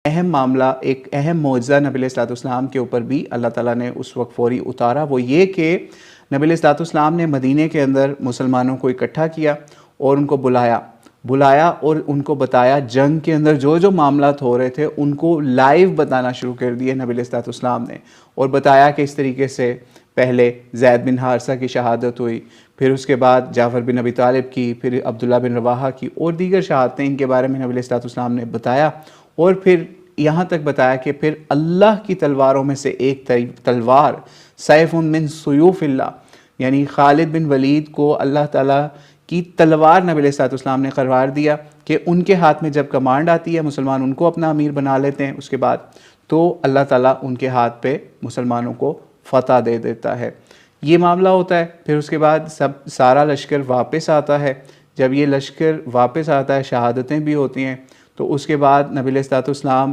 اہم معاملہ، ایک اہم معجزہ نبی علیہ الصلوۃ والسلام کے اوپر بھی اللہ تعالیٰ نے اس وقت فوری اتارا، وہ یہ کہ نبی علیہ الصلوۃ والسلام نے مدینے کے اندر مسلمانوں کو اکٹھا کیا اور ان کو بلایا اور ان کو بتایا، جنگ کے اندر جو جو معاملات ہو رہے تھے ان کو لائیو بتانا شروع کر دیے نبی علیہ الصلوۃ والسلام نے، اور بتایا کہ اس طریقے سے پہلے زید بن حارثہ کی شہادت ہوئی، پھر اس کے بعد جعفر بن ابی طالب کی، پھر عبداللہ بن رواحہ کی اور دیگر شہادتیں ان کے بارے میں نبی علیہ الصلوۃ والسلام نے بتایا، اور پھر یہاں تک بتایا کہ پھر اللہ کی تلواروں میں سے ایک تلوار، سیف من سیوف اللہ، یعنی خالد بن ولید کو اللہ تعالیٰ کی تلوار نبی علیہ الصلوۃ والسلام نے قرار دیا کہ ان کے ہاتھ میں جب کمانڈ آتی ہے مسلمان ان کو اپنا امیر بنا لیتے ہیں، اس کے بعد تو اللہ تعالیٰ ان کے ہاتھ پہ مسلمانوں کو فتح دے دیتا ہے۔ یہ معاملہ ہوتا ہے، پھر اس کے بعد سارا لشکر واپس آتا ہے، جب یہ لشکر واپس آتا ہے شہادتیں بھی ہوتی ہیں، تو اس کے بعد نبی علیہ الصلوۃ والسلام